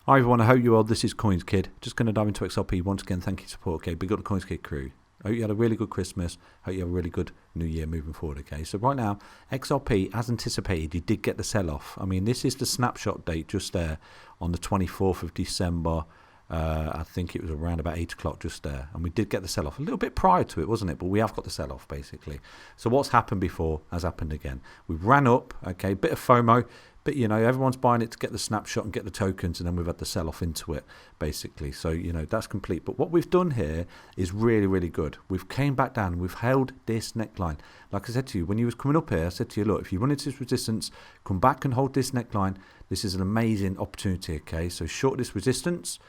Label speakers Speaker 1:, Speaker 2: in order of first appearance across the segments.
Speaker 1: Hi everyone, I hope you're well. This is CoinsKid. Just going to dive into XRP once again. Thank you for support. Okay, big up the CoinsKid crew. I hope you had a really good Christmas. Hope you have a really good New Year moving forward. Okay, so right now, XRP, as anticipated, you did get the sell-off. I mean, this is the snapshot date just there on the 24th of December. I think it was around about 8 o'clock just there. And we did get the sell-off a little bit prior to it, wasn't it? But we have got the sell-off, basically. So what's happened before has happened again. We ran up, okay, bit of FOMO. But, you know, everyone's buying it to get the snapshot and get the tokens, and then we've had the sell-off into it, basically. So, you know, that's complete. But what we've done here is really, really good. We've came back down and we've held this neckline. Like I said to you, when you was coming up here, I said to you, look, if you run into this resistance, come back and hold this neckline. This is an amazing opportunity, okay? So short this resistance.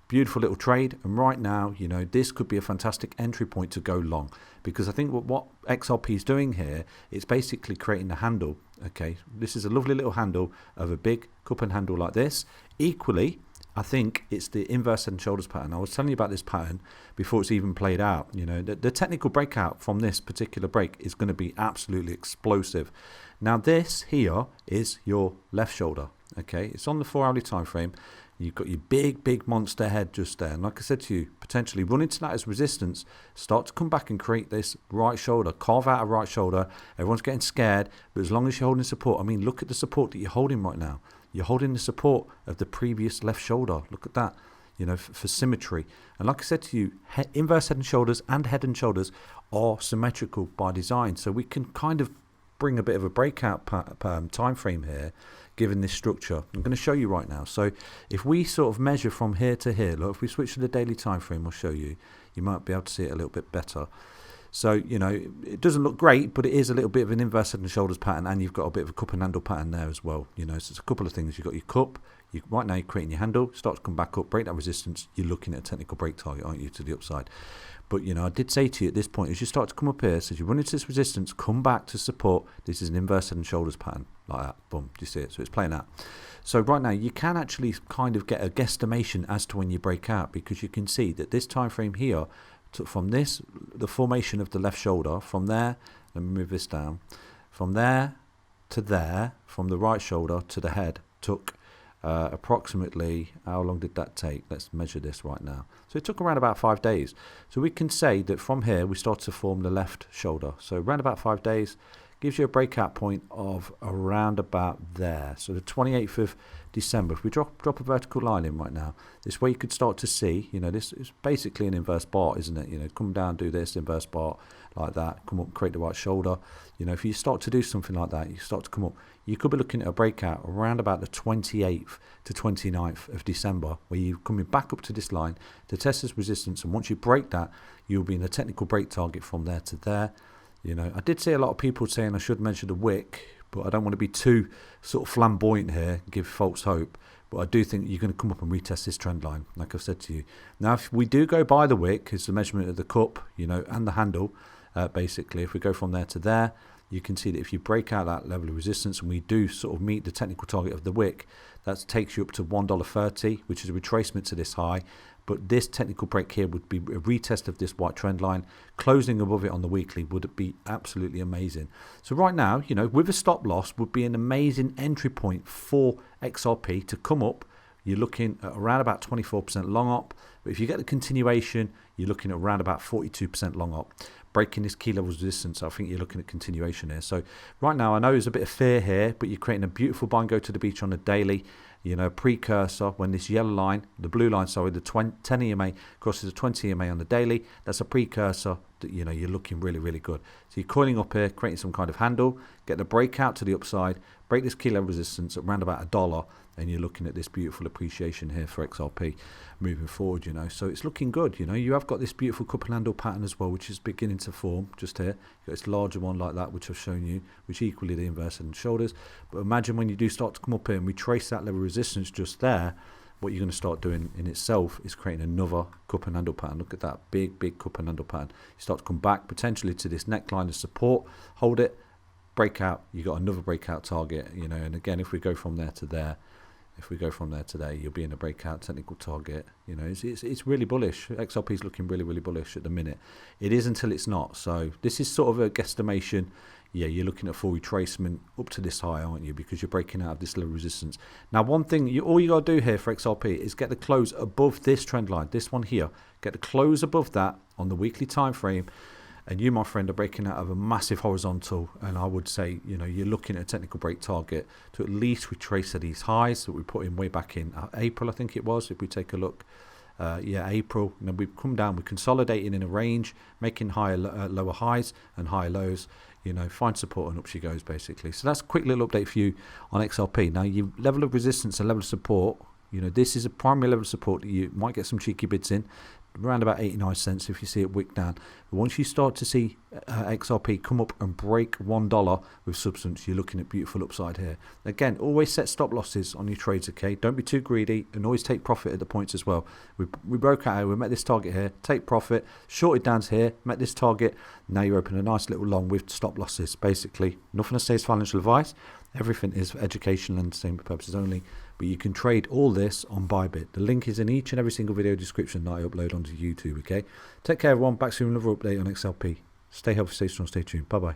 Speaker 1: Beautiful little trade, and right now, you know, this could be a fantastic entry point to go long, because I think what XRP is doing here, it's basically creating a handle. Okay, this is a lovely little handle of a big cup and handle like this. Equally, I think it's the inverse head and shoulders pattern. I was telling you about this pattern before it's even played out. You know, the technical breakout from this particular break is going to be absolutely explosive. Now, this here is your left shoulder. Okay, it's on the 4-hourly time frame. You've got your big monster head just there. And like I said to you, potentially run into that as resistance, start to come back and create this right shoulder, carve out a right shoulder. Everyone's getting scared, but as long as you're holding support, I mean, look at the support that you're holding right now. You're holding the support of the previous left shoulder. Look at that, you know, for symmetry. And like I said to you, inverse head and shoulders and head and shoulders are symmetrical by design. So we can kind of bring a bit of a breakout time frame here, given this structure. I'm going to show you right now. So if we sort of measure from here to here, look, if we switch to the daily time frame, I'll show you. You might be able to see it a little bit better. So, you know, it doesn't look great, but it is a little bit of an inverse head and shoulders pattern, and you've got a bit of a cup and handle pattern there as well. You know, so it's a couple of things. You've got your cup. Right now you're creating your handle, start to come back up, break that resistance. You're looking at a technical break target, aren't you, to the upside? But, you know, I did say to you at this point, as you start to come up here, so as you run into this resistance, come back to support. This is an inverse head and shoulders pattern, like that. Boom, do you see it? So it's playing out. So right now, you can actually kind of get a guesstimation as to when you break out, because you can see that this time frame here, from this, the formation of the left shoulder, from there, let me move this down, from there to there, from the right shoulder to the head, took approximately, how long did that take? Let's measure this right now. So it took around about 5 days. So we can say that from here we start to form the left shoulder. So around about 5 days gives you a breakout point of around about there. So the 28th of December, if we drop a vertical line in right now, this way you could start to see, you know, this is basically an inverse bar, isn't it? You know, come down, do this inverse bar like that, come up, create the right shoulder. You know, if you start to do something like that, you start to come up, you could be looking at a breakout around about the 28th to 29th of December, where you're coming back up to this line to test this resistance, and once you break that, you'll be in a technical break target from there to there. You know, I did see a lot of people saying I should measure the wick, but I don't want to be too sort of flamboyant here, give false hope. But I do think you're going to come up and retest this trend line, like I've said to you. Now, if we do go by the wick, it's the measurement of the cup, you know, and the handle, basically. If we go from there to there, you can see that if you break out that level of resistance and we do sort of meet the technical target of the wick, that takes you up to $1.30, which is a retracement to this high. But this technical break here would be a retest of this white trend line. Closing above it on the weekly would be absolutely amazing. So right now, you know, with a stop loss would be an amazing entry point for XRP to come up. You're looking at around about 24% long up. But if you get the continuation, you're looking at around about 42% long up. Breaking this key level resistance, I think you're looking at continuation here. So right now, I know there's a bit of fear here, but you're creating a beautiful buy and go to the beach on the daily. You know, precursor when this yellow line, the blue line, sorry, the 10 EMA crosses the 20 EMA on the daily. That's a precursor that, you know, you're looking really, really good. So you're coiling up here, creating some kind of handle, get the breakout to the upside, break this key level resistance at around about $1, and you're looking at this beautiful appreciation here for XRP moving forward, you know. So it's looking good, you know. You have got this beautiful cup and handle pattern as well, which is beginning to form just here. You've got this larger one like that, which I've shown you, which equally the inverse head and shoulders. But imagine when you do start to come up here and we trace that level of resistance just there, what you're going to start doing in itself is creating another cup and handle pattern. Look at that big cup and handle pattern. You start to come back potentially to this neckline of support, hold it, breakout, you got another breakout target, you know. And again, if we go from there to there, you'll be in a breakout technical target. You know, it's really bullish. XRP is looking really bullish at the minute. It is until it's not. So this is sort of a guesstimation. yeah, you're looking at full retracement up to this high, aren't you? Because you're breaking out of this little resistance. Now, one thing, all you got to do here for XRP is get the close above this trend line, this one here. Get the close above that on the weekly time frame. And you, my friend, are breaking out of a massive horizontal. And I would say, you know, you're looking at a technical break target to at least retrace at these highs that we put in way back in April, I think it was, if we take a look. Yeah, April. You know, we've come down, we're consolidating in a range, making higher, lower highs and higher lows. You know, find support and up she goes, basically. So that's a quick little update for you on XRP. Now, your level of resistance and level of support, you know, this is a primary level of support that you might get some cheeky bids in, around about 89 cents if you see it wick down. But once you start to see XRP come up and break $1 with substance, you're looking at beautiful upside here. Again, always set stop losses on your trades, okay? Don't be too greedy, and always take profit at the points as well. We broke out here, we met this target here, take profit, shorted down to here, met this target. Now you're opening a nice little long with stop losses, basically. Nothing to say is financial advice. Everything is for educational and entertainment purposes only. But you can trade all this on Bybit. The link is in each and every single video description that I upload onto YouTube, okay? Take care, everyone. Back soon with another update on XLP. Stay healthy, stay strong, stay tuned. Bye-bye.